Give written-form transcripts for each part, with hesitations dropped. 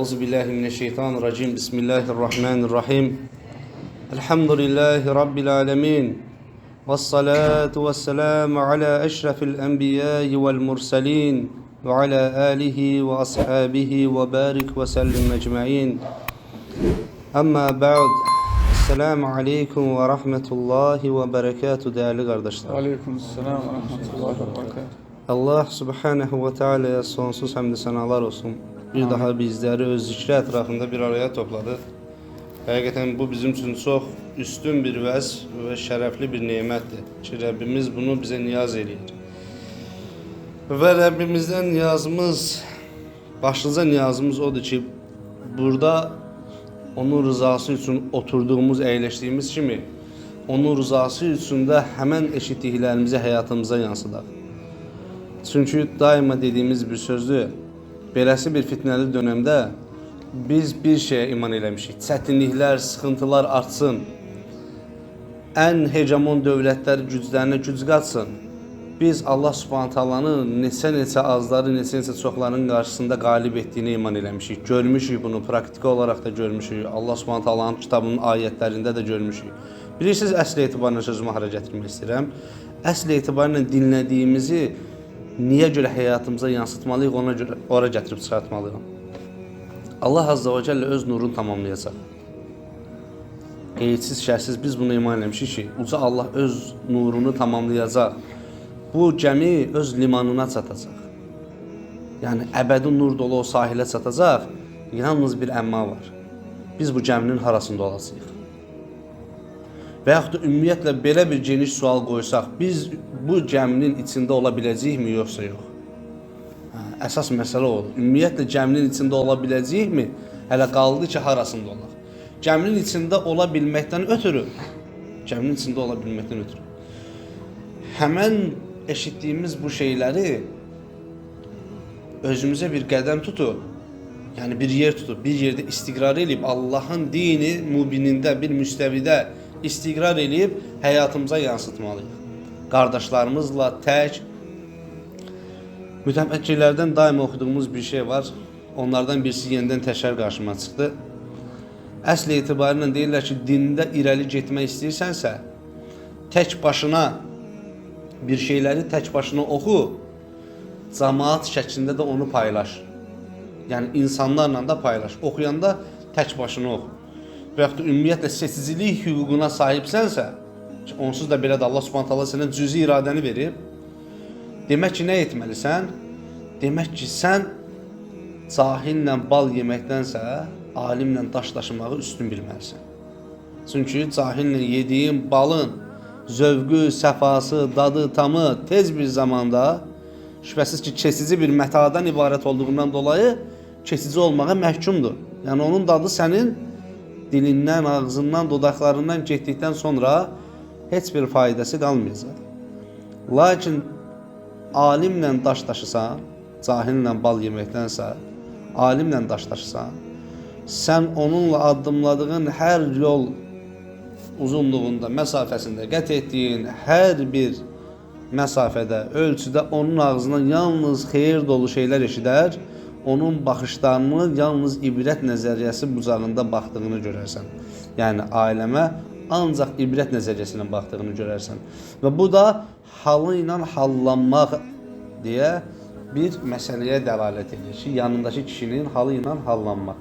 Euzubillahimineşşeytanirracim. Bismillahirrahmanirrahim. Elhamdülillahi Rabbil alemin. Vessalatu vesselamu ala eşrefil enbiyayı vel murselin. Ve ala alihi ve ashabihi ve barik ve sellim ecmain. Amma ba'd. Esselamu aleyküm ve rahmetullahi ve berekatuhu değerli kardeşler. Aleykümselam ve rahmetullahi ve berekatuhu. Allah subhanahu ve teala'ya sonsuz hamd senalar olsun. Bir daha bizleri öz zikri etrafında bir araya topladı. Hakikaten bu bizim için çok üstün bir vəzf ve şerefli bir nimettir. Ki Rabbimiz bunu bize niyaz ediyor. Ve Rabbimizden niyazımız, başlıca niyazımız odur ki burada onun rızası için oturduğumuz, əyləşdiyimiz kimi onun rızası için de hemen eşitliklerimizi hayatımıza yansıdaq. Çünkü daima dediğimiz bir sözdür. Beləsi bir fitnəli dönemde biz bir şeye iman eləmişik. Çətinliklər, sıxıntılar artsın. Ən hegemon dövlətlər güclərinə güc qatsın. Biz Allah Subhanahu taalanın neçə azları, neçə çoxlarının qarşısında qalib etdiyinə iman eləmişik. Görmüşük bunu, praktik olarak da görmüşük. Allah Subhanahu taalanın kitabının ayətlərində də görmüşük. Bilirsiniz, əsl etibarla sözümü hara gətirmək istəyirəm. Əsl etibarla dinlədiyimizi niyə görə həyatımıza yansıtmalıyıq, ona görə ora gətirib çıxartmalıyıq. Allah Azza ve Celle öz nurunu tamamlayacaq. Qeydsiz, şərtsiz biz buna iman etmişik ki, uca Allah öz nurunu tamamlayacaq. Bu gəmi öz limanına çatacaq. Yəni əbədi nur dolu o sahilə çatacaq. Yalnız bir əmma var. Biz bu gəminin harasında olacağıq? Və yaxud da ümumiyyətlə belə bir geniş sual qoysaq, biz bu gəminin içində ola biləcəyikmi, yoxsa yox? Əsas məsələ odur. Ümumiyyətlə gəminin içində ola biləcəyikmi? Hələ qaldı ki, harasında olaq. Gəminin içində ola bilməkdən ötürü, həmən eşitdiyimiz bu şeyləri özümüzə bir qədəm tutub, yəni bir yer tutub, bir yerdə istiqrar edib, Allahın dini mübinində bir müstəvidə istiqrar edib həyatımıza yansıtmalıyıq. Qardaşlarımızla tək. Mütəfəkkirlərdən daima oxuduğumuz bir şey var. Onlardan birisi yenidən təkrar qarşıma çıxdı. Əsl etibarıyla deyirlər ki, dində irəli getmək istəyirsənsə, tək başına bir şeyləri tək başına oxu, cəmaat şəklində də onu paylaş. Yəni insanlarla da paylaş. Oxuyanda tək başına oxu. Və yaxud da ümumiyyətlə seçicilik hüququna sahibsənsə, onsuz da belə də Allah Subhanahu taala sənə cüzi iradəni verib. Demək ki, nə etməlisən? Demək ki, sən cahillə bal yeməkdənsə, alimlə daş daşımağı üstün bilməlisən. Çünki cahillə yediyin balın zövqü, səfası, dadı, tamı tez bir zamanda şübhəsiz ki, kesici bir mətadan ibarət olduğundan dolayı kesici olmağa məhkumdur. Yəni onun dadı sənin dilindən, ağzından, dodaqlarından getdikdən sonra heç bir faydası qalmayacaq. Lakin alimlə daş daşısan, cahillə bal yeməkdənsə, alimlə daş daşısan, sən onunla addımladığın hər yol uzunluğunda, məsafəsində qət etdiyin hər bir məsafədə, ölçüdə onun ağzından yalnız xeyir dolu şeylər eşidər, onun baxışlarını yalnız ibrət nəzəriyyəsi bucağında baxdığını görərsən. Yəni ailəmə ancaq ibrət nəzəriyyəsilə baxdığını görərsən. Və bu da halı ilə hallanmaq deyə bir məsələyə dəlalət edir ki, yanındakı kişinin halı ilə hallanmaq.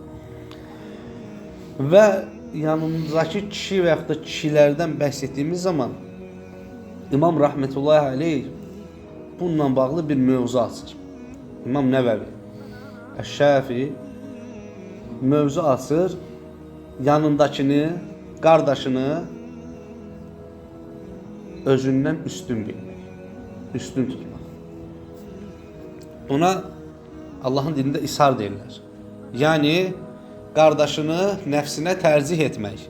Və yanındakı kişi və yaxud da kişilərdən bəhs etdiyimiz zaman İmam Rahmetullahi Aleyh bununla bağlı bir mövzu açır. İmam Nəvəvi Əş-Şafi mövzu açır, yanındakini, qardaşını özündən üstün bilmək, üstün tutmaq. Buna Allahın dilində ishar deyirlər. Yəni, qardaşını nəfsinə tərzih etmək.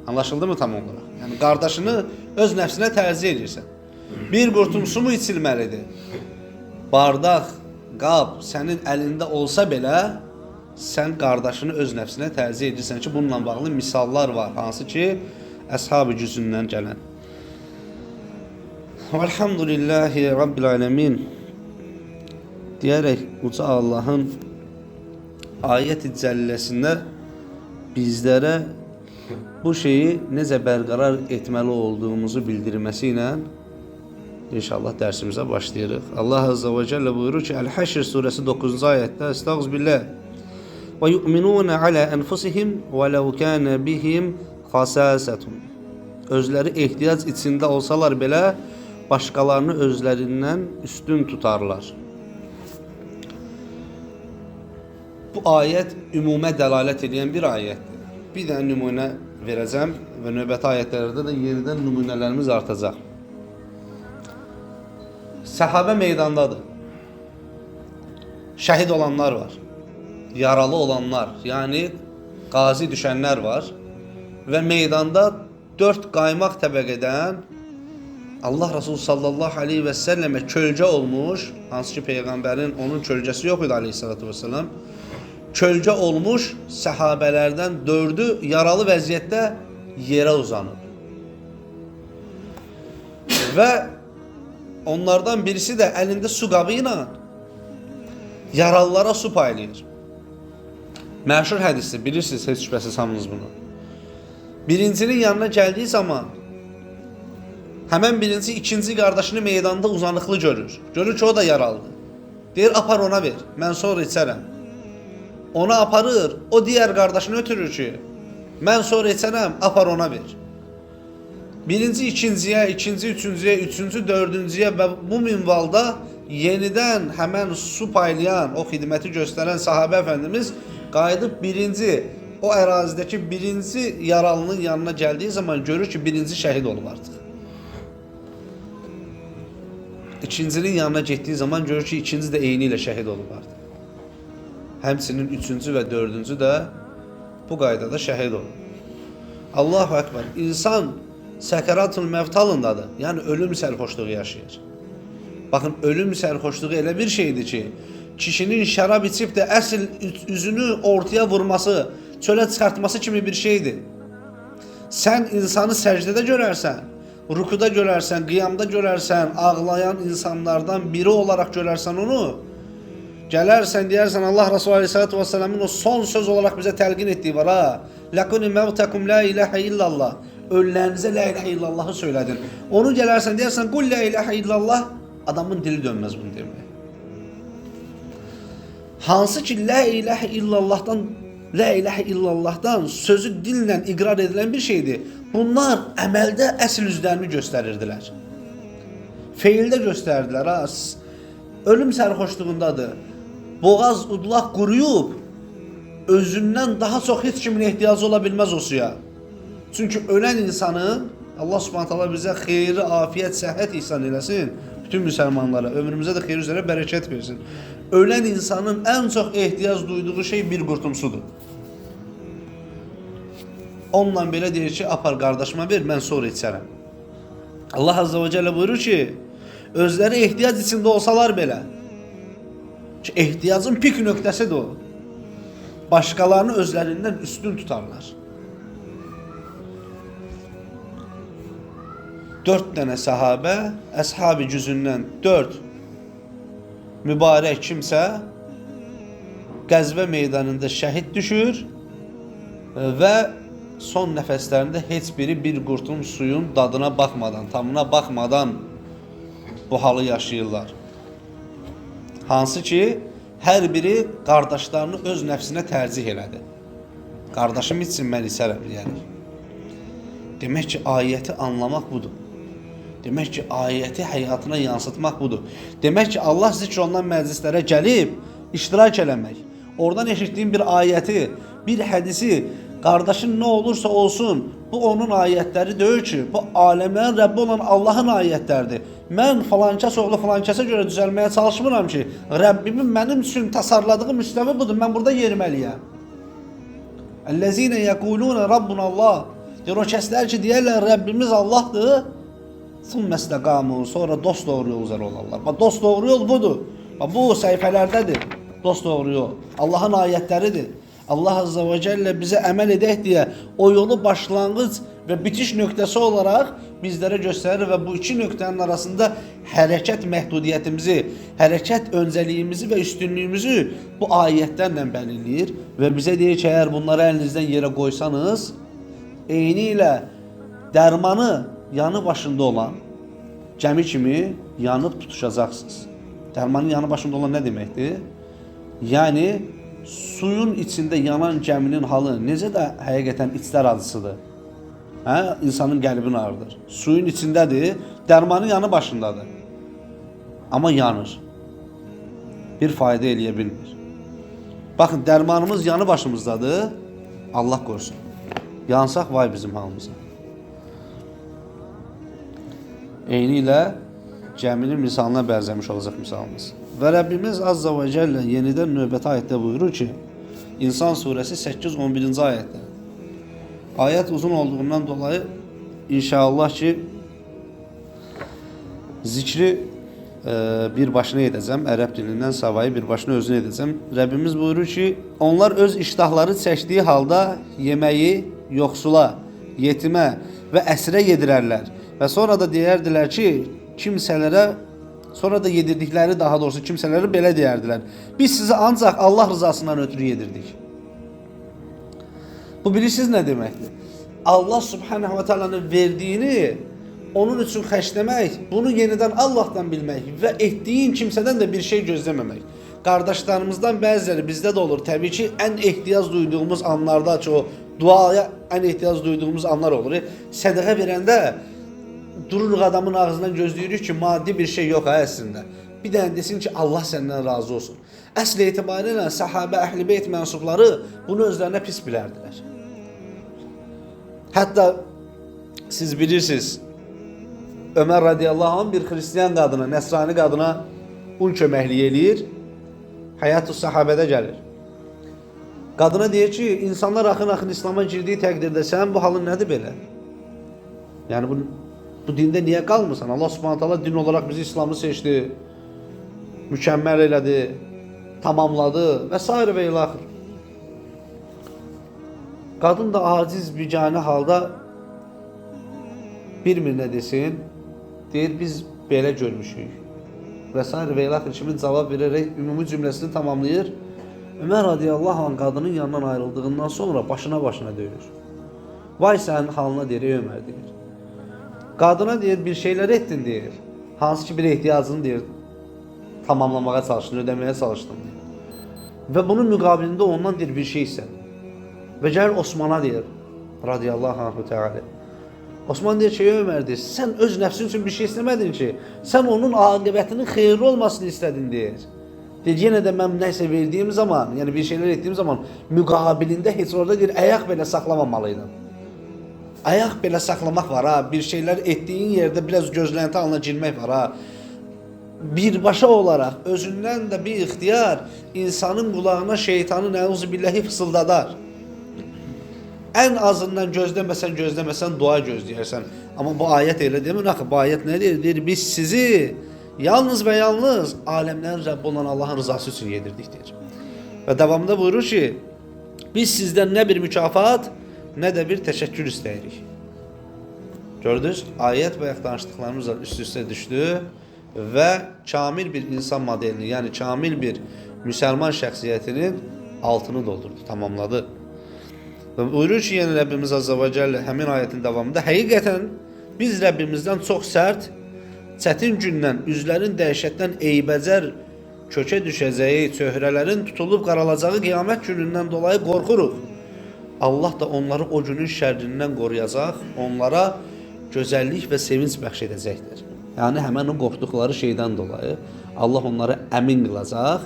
Anlaşıldı mı tam olarak? Yəni, qardaşını öz nəfsinə tərzih edirsən. Bir qurtum su mu içilməlidir? Bardaq, qab sənin əlində olsa belə, sən qardaşını öz nəfsinə tərzih edirsən ki, bununla bağlı misallar var, hansı ki, əshab-ı cüzündən gələn. Elhamdülillahi Rabbil alemin deyərək uca Allahın ayet-i cellesinde bizlere bu şeyi necə bərqərar etməli olduğumuzu bildirməsiyle inşallah dersimize başlayırıq. Allah Azze ve Celle buyurur ki El-Haşr suresi 9. ayette Estağfirullah ve yu'minun ala enfusihim ve lev kana bihim hasasatun. Özleri ihtiyac içinde olsalar belə başkalarını özlerinden üstün tutarlar. Bu ayet ümumə dəlalət edən bir ayetdir. Bir dənə nümunə verəcəm və növbəti ayətlərdə də yenidən nümunələrimiz artacaq. Səhabə meydandadır. Şəhid olanlar var. Yaralı olanlar, yəni qazi düşənlər var. Və meydanda 4 qaymaq təbəqədən Allah Resulü sallallahu aleyhi və səlləmə kölgə olmuş, hansı ki Peyğəmbərin onun kölgəsi yox idi aleyhissalatu vesselam. Kölgə olmuş səhabələrdən 4'ü yaralı vəziyyətdə yerə uzanıb. Və onlardan birisi də əlində su qabı ilə yaralılara su paylayır. Məşhur hədisdir, bilirsiniz heç şübhəsiz hamınız bunu. Birincinin yanına gəldiyi zaman həmən birinci ikinci qardaşını meydanda uzanıqlı görür. Görür ki o da yaralıdır. Deyir apar ona ver, mən sonra içərəm. Ona aparır, o diğer kardeşini ötürür ki mən sonra içərəm, apar ona ver. Birinci ikinciyə, ikinci üçüncüyə, üçüncü dördüncüyə və bu minvalda yenidən həmən su paylayan, o xidməti göstərən sahabə efendimiz qayıdıb birinci, o ərazidəki birinci yaralının yanına gəldiyi zaman görür ki birinci şəhid olub artıq. İkincinin yanına getdiyi zaman görür ki ikinci də eyni ilə şəhid olub artıq. Həmçinin üçüncü və dördüncü də bu qaydada şəhid olur. Allahu Ekber. İnsan səkaratul mevt halındadır. Yəni ölüm sərxoşluğu yaşayır. Bakın ölüm sərxoşluğu elə bir şeydir ki, kişinin şərab içib də əsl üzünü ortaya vurması, çölə çıxartması kimi bir şeydir. Sən insanı səcdədə görərsən, rükuda görərsən, qiyamda görərsən, ağlayan insanlardan biri olarak görərsən onu, gələrsən deyərsən Allah Resulü Aleyhisselatü Vesselam'ın o son söz olarak bize telqin ettiği var ha. Lakuni mevtekum la ilahe illallah. Ölülərinize la ilahe illallahı söylədin. Onu gələrsən deyərsən qul la ilahe illallah. Adamın dili dönmez bunu demeye. Hansı ki la ilahe illallah'tan sözü dinlə iqrar edilen bir şeydir. Bunlar əməldə əsl üzlərini göstərirdilər. Feildə göstərdilər ha. Ölüm sərxoşluğundadır. Boğaz, udlaq quruyub, özündən daha çox heç kimin ehtiyacı ola bilməz o suya. Çünki ölən insanın, Allah subhanahu ta'ala bizə xeyri, afiyet, səhət ihsan eləsin, bütün müsəlmanlara, ömrümüzə də xeyir üzərə bərəkət versin. Ölən insanın ən çox ehtiyac duyduğu şey bir qurtum sudur. Onunla belə deyir ki, apar qardaşıma ver, mən sonra içərəm. Allah Azze ve Celle buyurur ki, özləri ehtiyac içində olsalar belə, ki ehtiyacın pik nöqtəsidir o. Başqalarını özlərindən üstün tutarlar. 4 dənə sahabə, əshab-ı cüzündən 4 mübarək kimsə Qəzvə meydanında şəhid düşür və son nəfəslərində heç biri bir qurtum suyun dadına baxmadan, tamına baxmadan bu halı yaşayırlar. Hansı ki, hər biri qardaşlarını öz nəfsinə tərcih elədi. Qardaşım içsin, mən içərəm, yəni. Demək ki, ayəti anlamaq budur. Demək ki, ayəti həyatına yansıtmaq budur. Demək ki, Allah zikr olunan məclislərə gəlib, iştirak eləmək. Oradan eşitdiyin bir ayəti, bir hədisi, qardaşın nə olursa olsun, bu onun ayətləri deyil ki, bu aləmlərin Rəbbi olan Allahın ayətləridir. Mən falankəs oğlu falankəsə görə düzəlməyə çalışmıram ki, Rəbbimin mənim üçün tasarladığı müstəvi budur, mən burada yeriməliyəm. Əl-ləzinə yəqulunə Rabbunallah. Deyir, o kəslər ki, deyərlər Rəbbimiz Allahdır, sümmestəqamu, sonra dost doğru yol üzərə olarlar. Dost doğru yol budur. Bu səhifələrdədir, dost doğru yol. Allahın ayətləridir. Allah Azze ve Celle bize əməl edək deyə o yolu başlanğıc və bitiş nöqtəsi olaraq bizlərə göstərir və bu iki nöqtənin arasında hərəkət məhdudiyyətimizi, hərəkət öncəliyimizi və üstünlüyümüzü bu ayətlərlə bəlirləyir və bizə deyir ki, əgər bunları əlinizdən yerə qoysanız, eyni ilə dərmanı yanı başında olan gəmi kimi yanıb tutuşacaqsınız. Dərmanın yanı başında olan nə deməkdir? Yəni, suyun içində yanan gəminin halı necə də həqiqətən içlər acısıdır. İnsanın qəlbini ağrıdır. Suyun içindədir, dərmanın yanı başındadır. Amma yanır. Bir fayda eləyə bilmir. Baxın, dərmanımız yanı başımızdadır. Allah qorusun. Yansaq vay bizim halımıza. Eyni ilə gəminin misalına bənzəmiş olacaq misalımız. Və Rəbbimiz Azza və Cəllə yenidən növbəti ayətdə buyurur ki, İnsan surəsi 8-11-ci ayətdə. Ayət uzun olduğundan dolayı inşallah ki zikri bir başına edəcəm, ərəb dilindən savayı bir başına özünü edəcəm. Rəbbimiz buyurur ki, onlar öz iştahları çəkdiyi halda yeməyi yoxsula, yetimə və əsirə yedirərlər. Və sonra da deyərdilər ki, sonra da yedirdikləri, daha doğrusu kimsələri belə deyərdilər. Biz sizi ancaq Allah rızasından ötürü yedirdik. Bu bilirsiniz nə deməkdir? Allah Subhanahu wa Taala'nın verdiyini onun üçün xərcləmək, bunu yenidən Allah'tan bilmək və etdiyin kimsədən də bir şey gözləməmək. Qardaşlarımızdan bəziləri bizdə də olur. Təbii ki, ən ehtiyac duyduğumuz anlarda, o duaya ən ehtiyac duyduğumuz anlar olur. Sədəqə verəndə dururuq adamın ağzından gözləyirik ki, maddi bir şey yox əslində. Bir dənə desin ki, Allah səndən razı olsun. Əsl etibarilə səhabə, əhl-i beyt mənsubları bunu özlərinə pis bilərdilər. Hətta siz bilirsiniz, Ömər radiyallahu anh bir xristiyan qadına, nəsrani qadına un köməkliyi eləyir, həyat-ı səhabədə gəlir. Qadına deyir ki, insanlar axın-axın İslam'a girdiyi təqdirdə sənin bu halın nədir belə? Yəni bu dində niyə qalmırsan? Allah Subhanahu taala din olaraq bizi İslamı seçdi, mükəmməl elədi, tamamladı və s. və ilaxır. Qadın da aciz, biganə halda bilmir nə desin, deyir biz belə görmüşük və s. və ilaxır kimi cavab verərək ümumi cümləsini tamamlayır. Ömər radiyallahu anh qadının yanından ayrıldığından sonra başına döyür. Vay sənin halına deyir, ey Ömər deyir. Qadına deyir, bir şeylər etdin deyir. Hansı ki bir ehtiyacını deyir, tamamlamağa çalışdın, ödəməyə çalışdın deyir. Və bunun müqabilində ondan deyir bir şey istədin. Və gəlir Osmana deyir, radiyallahu anhu teala. Osman deyir ki, ey Ömər deyir, sən öz nəfsin üçün bir şey istəmədin ki, sən onun aqibətinin xeyirli olmasını istədin deyir. Deyir, yenə də mən nəsə verdiyim zaman, yəni bir şeylər etdiyim zaman müqabilində heç orada deyir, ayaq belə saxlamamalıydım. Ayaq belə saxlamaq var ha, bir şeylər etdiyin yerdə biraz gözlənti halına girmək var ha. Birbaşa olaraq özündən də bir ixtiyar insanın qulağına şeytanı nəuzubillahi fısıldadar. Ən azından gözləməsən dua gözləyərsən. Amma bu ayət elə demir, axı bu ayət nə deyir? Deyir, biz sizi yalnız və yalnız aləmlərin Rəbbi olan Allahın rızası üçün yedirdik deyir. Və davamında buyurur ki, biz sizdən nə bir mükafat, nə də bir təşəkkür istəyirik. Gördünüz, ayət və danışdıqlarımızla üst-üstə düşdü və kamil bir insan modelini, yəni kamil bir müsəlman şəxsiyyətinin altını doldurdu, tamamladı. Və buyurur ki, yəni Rəbbimiz Azza və Cəllə həmin ayətin davamında həqiqətən biz Rəbbimizdən çox sərt, çətin gündən, üzlərin dəhşətdən eybəcər kökə düşəcəyi, çöhrələrin tutulub qaralacağı qiyamət günündən dolayı qorxuruq. Allah da onları o günün şərrindən qoruyacaq, onlara gözəllik və sevinç bəxş edəcəkdir. Yəni həmən o qorxduqları şeydən dolayı Allah onları əmin qılacaq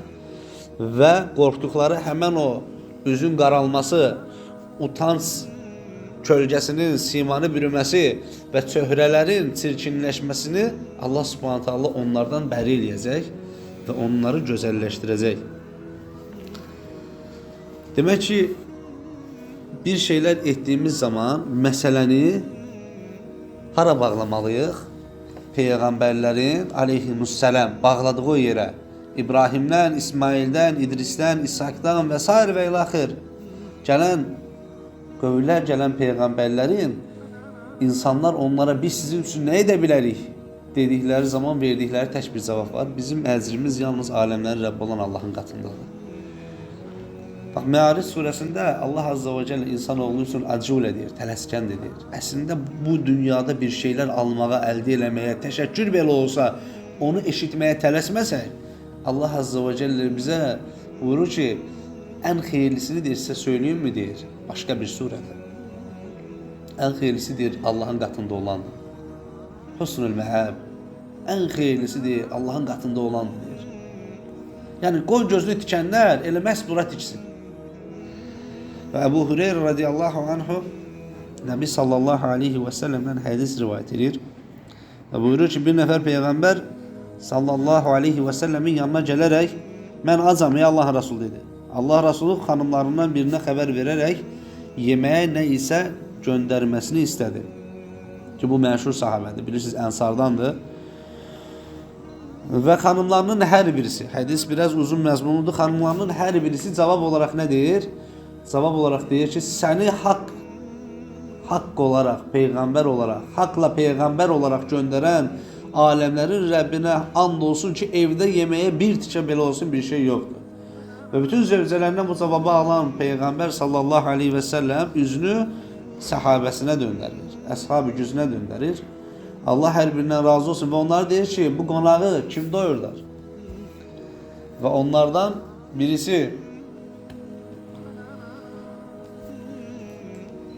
və qorxduqları həmən o üzün qaralması, utanc kölgəsinin simanı bürüməsi və çöhrələrin çirkinləşməsini Allah Subhanahu taala onlardan bəri eləyəcək və onları gözəlləşdirəcək. Demək ki, bir şeylər etdiyimiz zaman məsələni hara bağlamalıyıq? Peyğəmbərlərin aleyhimussalam bağladığı yerə. İbrahimdən, İsmaildən, İdrisdən, İshakdan və s. və ilaxır gələn qövlər, gələn peyğəmbərlərin insanlar onlara biz sizin üçün nə edə bilərik dedikləri zaman verdikləri tək bir cavab var. Bizim əcrimiz yalnız aləmlərin Rəbbi olan Allahın qatındadır. Bax, Məaric surəsində Allah Azza və Cəllə insanoğlu üçün acul edir, tələskən edir. Əslində bu dünyada bir şeylər almağa, əldə eləməyə, təşəkkür belə olsa, onu eşitməyə tələsməsək, Allah Azza və Cəllə bizə buyurur ki, ən xeyirlisini deyir, sizə söyləyim mi deyir, başqa bir surədə. Ən xeyirlisi deyir, Allahın qatında olandır. Husnul məhəb. Ən xeyirlisi deyir, Allahın qatında olandır deyir. Yəni, qoy gözünü tikənlər, elə məhz bura tiksin. Və Əbu Hüreyrə radiyallahu anhu Nəbi sallallahu aleyhi və səlləmdən hədis rivayət edir. Və buyurur ki, bir nəfər Peyğəmbər sallallahu aleyhi və səlləmin yanına gələrək, mən acam, ey Allah Rasulü dedi. Allah Rasulü xanımlarından birinə xəbər verərək, yeməyə nə isə göndərməsini istədi. Ki, bu məşhur sahabədir, bilirsiniz, Ənsardandır. Və xanımlarının hər birisi, hədis biraz uzun məzmunludur, xanımlarının hər birisi cavab olaraq nə deyir? Cavab olaraq deyir ki, səni haqq olaraq, peyğəmbər olaraq, haqla peyğəmbər olaraq göndərən aləmlərin Rəbbinə and olsun ki, evdə yeməyə bir tikə belə olsun bir şey yoxdur. Və bütün zövcələrindən bu cavabı alan Peyğəmbər sallallahu aleyhi və səlləm üzünü səhabəsinə döndərir, əshab-ı güzünə döndərir. Allah hər birindən razı olsun və onlar deyir ki, bu qonağı kim doyurlar? Və onlardan birisi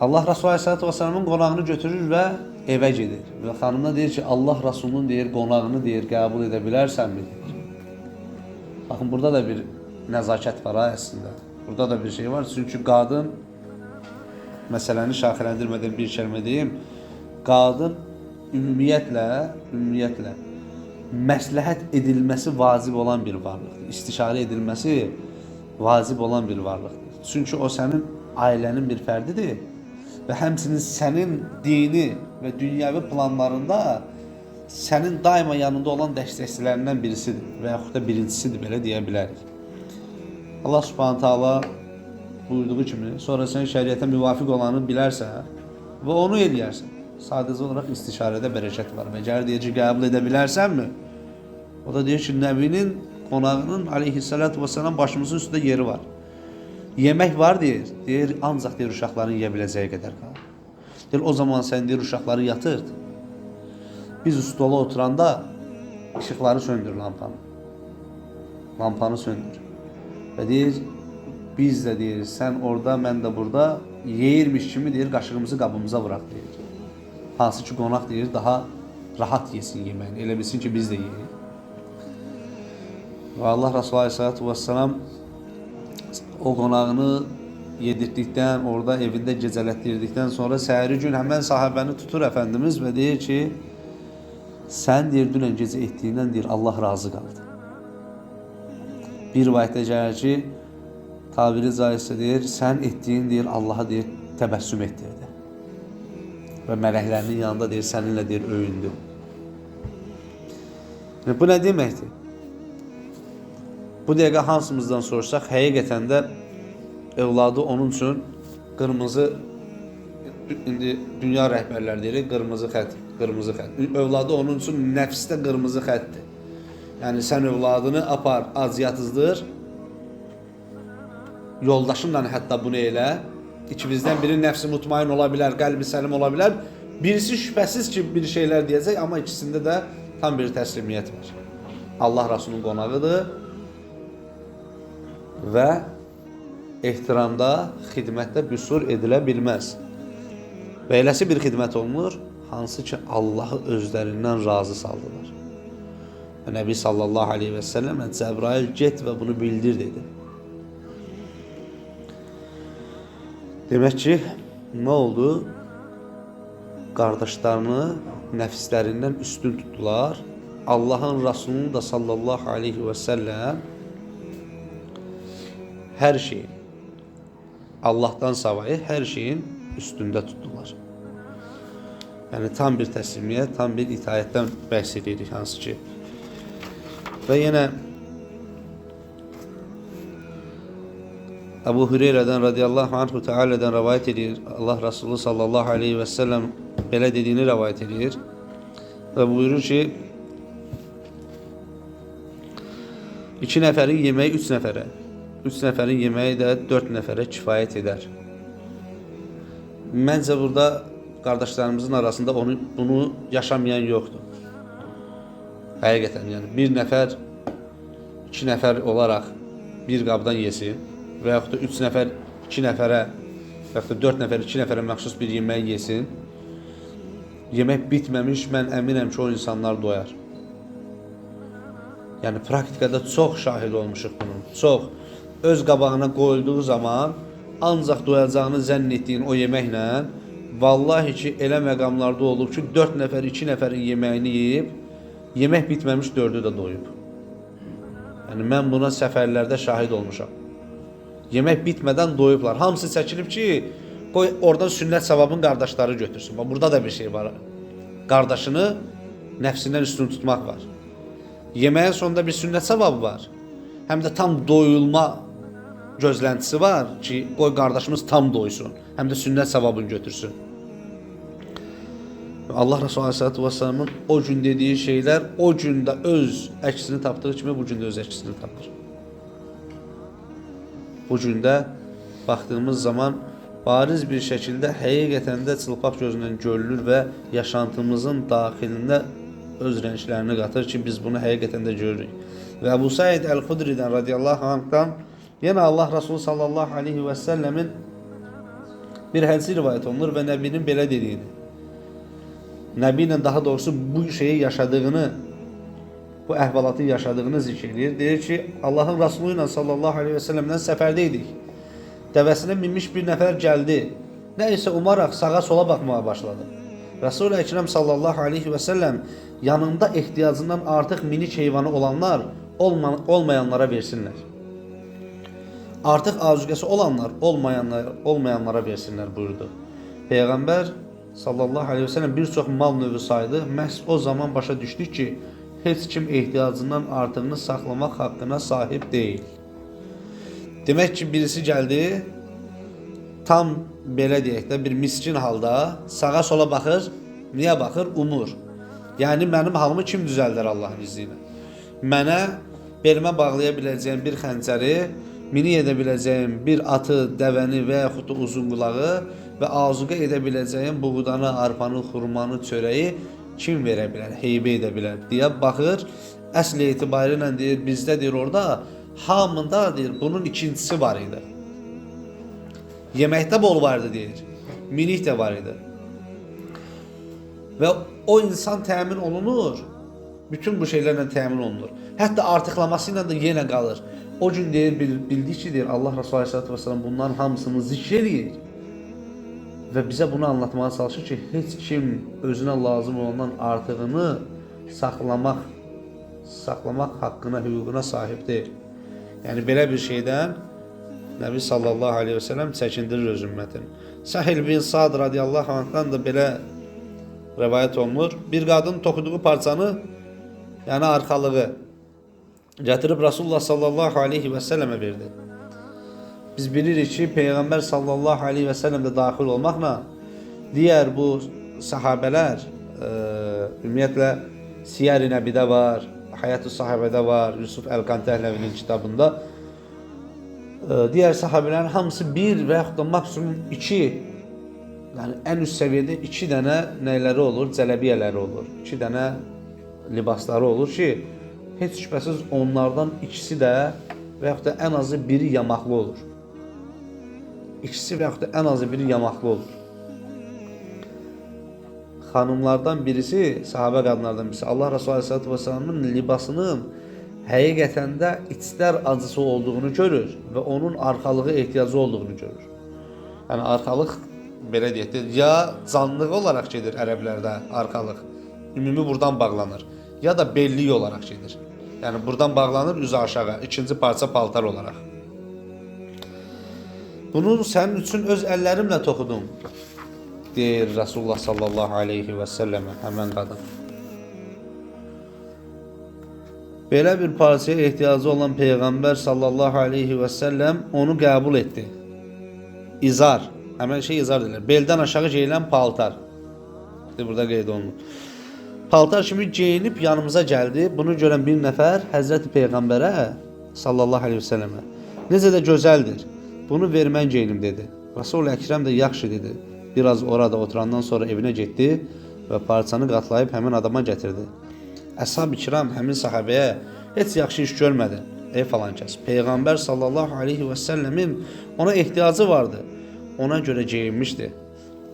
Allah Resulü Aleyhisselatü Vesselam'ın qonağını götürür və evə gedir. Və xanımına deyir ki, Allah Resulünün deyir, qonağını deyir, qəbul edə bilərsənmi? Baxın, burada da bir nəzakət var əslində. Burada da bir şey var. Çünki qadın, məsələni şaxələndirmədən bir kəlmə deyim, qadın ümumiyyətlə məsləhət edilməsi vacib olan bir varlıqdır. İstişarə edilməsi vacib olan bir varlıqdır. Çünki o sənin ailənin bir fərdidir. Və həmçinin sənin dini və dünyəvi planlarında sənin daima yanında olan dəstəkçilərindən birisidir və yaxud da birincisidir, belə deyə bilərik. Allah Subhanahu Taala buyurduğu kimi, sonra sən şəriətə müvafiq olanı bilərsən və onu eləyərsən. Sadəcə olaraq istişarədə bərəkət var. Və gəlir deyir ki, qəbul edə bilərsənmi? O da deyir ki, Nəbinin qonağının aleyhissalatu vesselam başımızın üstündə yeri var. Yemək var deyir, ancaq deyir uşaqların yeyə biləcəyi qədər qalır. Deyir, o zaman sən deyir uşaqları yatırdı. Biz stola oturanda ışıqları söndür lampanı. Lampanı söndür. Və deyir, biz də deyir, sən orada, mən də burada yeyirmiş kimi deyir, qaşığımızı qabımıza vuraq deyir. Hansı ki qonaq deyir, daha rahat yesin yeməyini, elə bilsin ki biz də yeyirik. Və Allah Resulü Aleyhisselatü Vesselam o qonağını yedirtdikdən, orada evində gecələtdirdikdən sonra səhəri gün həmən sahabəni tutur Əfəndimiz və deyir ki, sən deyir, dünən gecə etdiyindən deyir, Allah razı qaldı. Bir rivayətdə gəlir ki, tabiri caizsə deyir, sən etdiyin deyir, Allaha deyir, təbəssüm etdirdi. Və mələklərinin yanında deyir, səninlə deyir, öyündü. Bu nə deməkdir? Bu dəqiqə hansımızdan sorsaq, həqiqətən də övladı onun üçün qırmızı, indi dünya rəhbərləri deyir, qırmızı xət. Övladı onun üçün nəfsdə qırmızı xətdir. Yəni, sən övladını apar, aziyyatızdır, yoldaşınla hətta bunu elə, ikimizdən biri nəfsi mutmain ola bilər, qəlbi səlim ola bilər, birisi şübhəsiz ki, bir şeylər deyəcək, amma ikisində də tam bir təslimiyyət var. Allah Rasulunun qonağıdır və ehtiramda, xidmətdə büsur edilə bilməz. Və eləsi bir xidmət olunur, hansı ki Allahı özlərindən razı saldılar. Və Nəbi sallallahu aleyhi və səlləm Cəbrail get və bunu bildir dedi. Demək ki, nə oldu? Qardaşlarını nəfslərindən üstün tutdular. Allahın Rasulunu da sallallahu aleyhi və səlləm hər şeyin, Allahdan savayı hər şeyin üstündə tutdular. Yəni, tam bir təslimiyyət, tam bir itaətdən bəhs edirik, hansı ki. Və yenə Əbu Hüreyrədən radiyallahu anhu teala'dan rivayet edir. Allah Resulü sallallahu aleyhi və səlləm belə dediyini rəvayət edir. Və buyurur ki, 2 nəfərin yeməyi 3 nəfərə, 3 nəfərin yeməyi də 4 nəfərə kifayət edər. Məncə burada qardaşlarımızın arasında bunu yaşamayan yoxdur. Həqiqətən, yəni bir nəfər 2 nəfər olaraq bir qabdan yesin və yaxud da 3 nəfər 2 nəfərə və yaxud da 4 nəfər 2 nəfərə məxsus bir yemək yesin. Yemək bitməmiş, mən əminəm ki, o insanlar doyar. Yəni praktikada çox şahid olmuşuq bunun. Çox. Öz qabağına qoyulduğu zaman ancaq doyacağını zənn etdiyin o yeməklə vallahi ki, elə məqamlarda olub ki, 4 nəfər 2 nəfərin yeməyini yeyib, yemək bitməmiş 4'ü də doyub. Yəni mən buna səfərlərdə şahid olmuşam. Yemək bitmədən doyublar. Hamısı çəkilib ki, qoy oradan sünnət savabın qardaşları götürsün. Burada da bir şey var. Qardaşını nəfsindən üstün tutmaq var. Yeməyin sonunda bir sünnət savabı var. Həm də tam doyulma gözləntisi var ki, qoy qardaşımız tam doysun. Həm də sünnət savabını götürsün. Allah Resulü Aleyhisselatü Vesselam'ın o gün dediği şeyler o gündə öz əksini tapdığı kimi bu gündə öz əksini tapır. Bu gündə baktığımız zaman bariz bir şəkildə həqiqətən də çılpaq gözündən görülür və yaşantımızın daxilində öz rənglərini qatır ki, biz bunu həqiqətən də görürük. Və Əbu Said Əl-Xudridən radiyallahu anhdan yenə Allah Resulü sallallahu aleyhi və səlləmin bir hədisi rivayət olunur və Nəbinin belə dediyini, Nəbi ilə daha doğrusu bu şeyi yaşadığını, bu əhvalatı yaşadığını zikr edir. Deyir ki, Allahın Resulü ilə sallallahu aleyhi və səlləmdən səfərdəydik. Dəvəsinə minmiş bir nəfər gəldi. Nə isə umaraq sağa sola baxmağa başladı. Resul-i Ekrem sallallahu aleyhi və səlləm yanında ehtiyacından artıq minik heyvanı olanlar olmayanlara versinlər. Artıq azüqəsi olanlar olmayanlara versinlər buyurdu. Peyğəmbər sallallahu aleyhi və səlləm bir çox mal növü saydı. Məhz o zaman başa düşdük ki, heç kim ehtiyacından artığını saxlamaq haqqına sahib deyil. Demək ki, birisi gəldi, tam belə deyək də bir miskin halda sağa sola baxır. Niyə baxır? Umur. Yəni mənim halımı kim düzəldər Allahın izni ilə? Mənə belimə bağlaya biləcəyim bir xəncəri, mini edə biləcəyim bir atı, dəvəni və yaxud da uzun qulağı və azuqə edə biləcəyim buğdanı, arpanı, xurmanı, çörəyi kim verə bilər, heybə edə bilər deyə baxır. Əsl etibarıyla deyir, bizdə deyir orada hamında deyir bunun ikincisi var idi. Yeməkdə bol vardı deyir. Minik də var idi. Və o insan təmin olunur. Bütün bu şeylərlə təmin olunur. Hətta artıqlaması ilə də yenə qalır. O gün deyir, bildik ki deyir Allah Resulü Aleyhisselatü Vesselam bunların hamısını zikr edir. Və bizə bunu anlatmaya çalışır ki, heç kim özünə lazım olandan artığını saxlamaq haqqına, hüququna sahib deyil. Yəni belə bir şeydən Nəbi sallallahu aleyhi və səlləm çəkindirir öz ümmətini. Sahil bin Sa'd radiyallahu anhdan da belə rəvayət olunur. Bir qadın toxuduğu parçanı, yəni arxalığı gətirib Rasulullah sallallahu aleyhi və səlləmə verdi. Biz bilirik ki, Peyğəmbər sallallahu aleyhi və səlləm də daxil olmaqla digər bu sahabələr ümumiyyətlə Siyar-i Nəbidə var, Hayat-ı Sahabədə var, Yusuf Əl-Qantəhləvinin kitabında digər sahabələrin hamısı bir və yaxud da maksimum 2, yəni ən üst səviyyədə 2 dənə nəyləri olur, cələbiyələri olur, 2 dənə libasları olur ki, heç şübhəsiz onlardan ikisi də və yaxud da ən azı biri yamaqlı olur. İkisi və yaxud da ən azı biri yamaqlı olur. Xanımlardan birisi, sahabə qadınlardan birisi Allah Resulü Aleyhisselatü Vesselam'ın libasının həqiqətən də içlər acısı olduğunu görür və onun arxalığı ehtiyacı olduğunu görür. Yəni arxalıq belə deyək də, ya canlıq olaraq gedir ərəblərdə arxalıq, ümumi buradan bağlanır, ya da bellik olaraq gedir. Yəni buradan bağlanır üzü aşağı, ikinci parça paltar olaraq. Bunu sənin üçün öz əllərimlə toxudum, deyir Rasulullah sallallahu aleyhi və səlləmə həmən qadın. Belə bir parçaya ehtiyacı olan Peyğəmbər sallallahu aleyhi və səlləm onu qəbul etdi. İzar, həmən şey izar edilir. Beldən aşağı geyilən paltar. burada qeyd olunur. Paltar kimi geyinib yanımıza gəldi. Bunu görən bir nəfər Həzrəti Peyğəmbərə sallallahu aleyhi ve sellemə necə də gözəldir. Bunu ver mən geyinim dedi. Resul-i Əkrəm də yaxşı dedi. Biraz orada oturandan sonra evinə getdi və parçanı qatlayıb həmin adama gətirdi. Əshab-ı kiram həmin sahabəyə heç yaxşı iş görmədi. Ey falan kəs. Peyğəmbər sallallahu aleyhi ve sellemin ona ehtiyacı vardı. Ona görə geyinmişdi.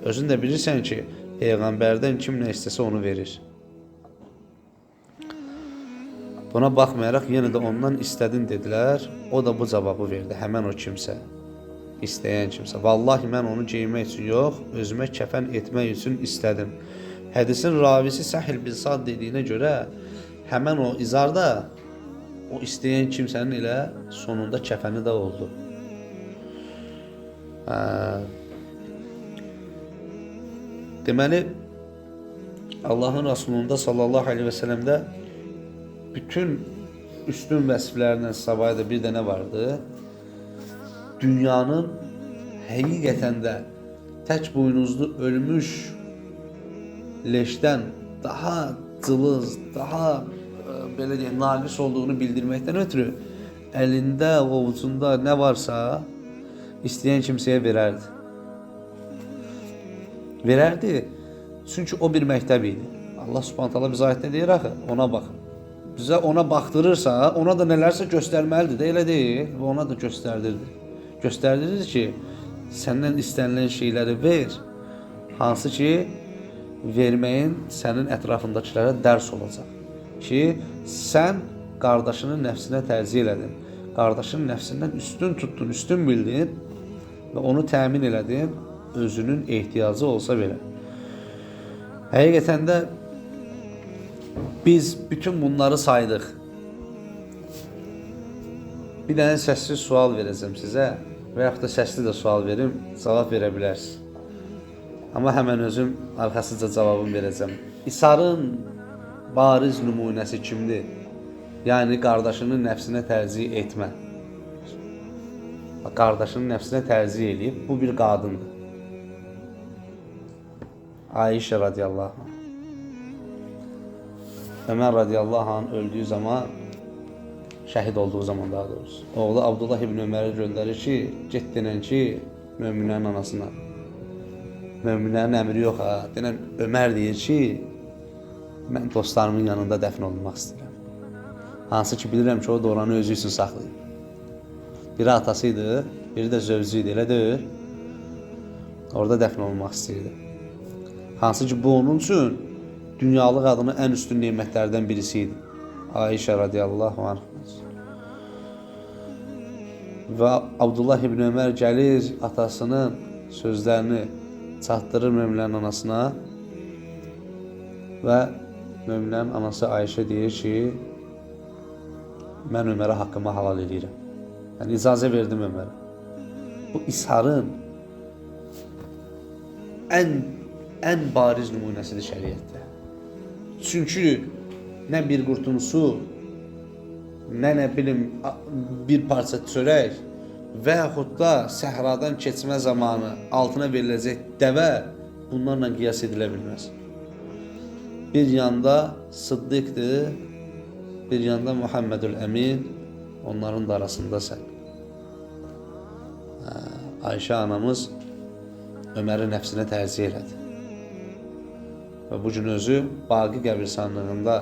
Özün də bilirsən ki, Peyğəmbərdən kim nə istəsə onu verir. Buna baxmayaraq yenə də ondan istədin dedilər. O da bu cavabı verdi. Həmən o kimsə, istəyən kimsə. Vallahi mən onu geyinmək üçün yox, özümə kəfən etmək üçün istədim. Hədisin ravisi Səhil bin Sad dediyinə görə həmən o izarda o istəyən kimsənin elə sonunda kəfəni də oldu. Deməli, Allahın Rasulunda sallallahu aleyhi ve sellemdə bütün üstün vəsiflərindən savayda bir dənə vardı. Dünyanın həqiqətən də tək buynuzlu ölmüş leşdən daha cılız, daha belə deyək, naqis olduğunu bildirməkdən ötürü əlində, ovucunda nə varsa istəyən kimsəyə verərdi. Verərdi, çünki o bir məktəb idi. Allah Subhanahu taala bizə ayətdə deyir axı, ona baxın. Bizə ona baxdırırsa, ona da nələrsə göstərməlidir də, elə deyil, və ona da göstərdirdi. Göstərdirir ki, səndən istənilən şeyləri ver, hansı ki, verməyin sənin ətrafındakilərə dərs olacaq. Ki, sən qardaşının nəfsinə tərcih elədin, qardaşının nəfsindən üstün tutdun, üstün bildin və onu təmin elədin, özünün ehtiyacı olsa belə. Həqiqətən də biz bütün bunları saydıq. Bir dənə səsli sual verəcəm sizə və yaxud da səsli də sual verim, cavab verə bilərsiniz. Amma həmən özüm arxasıca cavabımı verəcəm. İsarın bariz nümunəsi kimdir? Yəni, qardaşının nəfsinə tərcih etmə. Qardaşının nəfsinə tərcih eləyib, bu bir qadındır. Ayşə radiyallahu anh. Ömər radiyallahu anh öldüyü zaman, şəhid olduğu zaman daha doğrusu, oğlu Abdullah ibn Ömərə göndərir ki, get denən ki, möminlərin anasına. Möminlərin əmri yox ha. Denən Ömər deyir ki, mən dostlarımın yanında dəfn olunmaq istəyirəm. Hansı ki, bilirəm ki, o da oranı özü üçün saxlayıb. Biri atasıydı, biri də zövcü idi, elə deyil. Orada dəfn olunmaq istəyirdi. Hansı ki, bu onun üçün dünyalıq adına ən üstün nemətlərdən birisi idi. Ayşə radiyallahu anh. Və Abdullah ibn Ömər gəlir, atasının sözlərini çatdırır möminlərin anasına və möminlərin anası Ayşə deyir ki, mən Ömərə haqqımı halal edirəm. Yəni, icazə verdim Ömərə. Bu isharın ən bariz nümunəsidir şəriətdə. Çünki nə bir qurtum su, nə bilim bir parça çörək və yaxud da səhradan keçmə zamanı altına veriləcək dəvə bunlarla qiyas edilə bilməz. Bir yanda Sıddiqdir, bir yanda Muhammedül Əmin, onların da arasında sən. Ayşə anamız Öməri nəfsinə tərcih elədi. Və bu gün özü Baqi qəbirstanlığında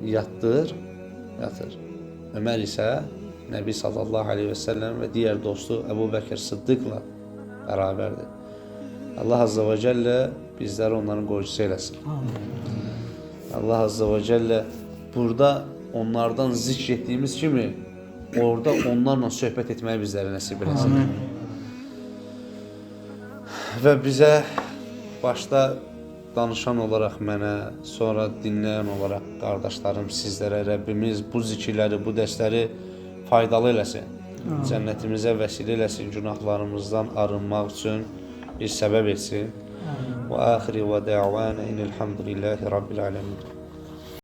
yatır. Ömər isə Nəbi sallallahu aleyhi ve sellem və digər dostu Əbu Bəkir Sıddiqla bərabərdir. Allah azze ve celle bizləri onların qoruyucusu eləsin. Allah azze ve celle burada onlardan zikr etdiyimiz kimi orada onlarla söhbət etməyi bizlərə nəsib eləsin. Və bizə başda danışan olaraq mənə, sonra dinləyən olaraq qardaşlarım, sizlərə Rəbbimiz bu zikirləri, bu dərsləri faydalı eləsin. Cənnətimizə vəsilə eləsin, günahlarımızdan arınmaq üçün bir səbəb etsin. Və axiri və dəvanə inəlhamdülillahi rabbil aləmin.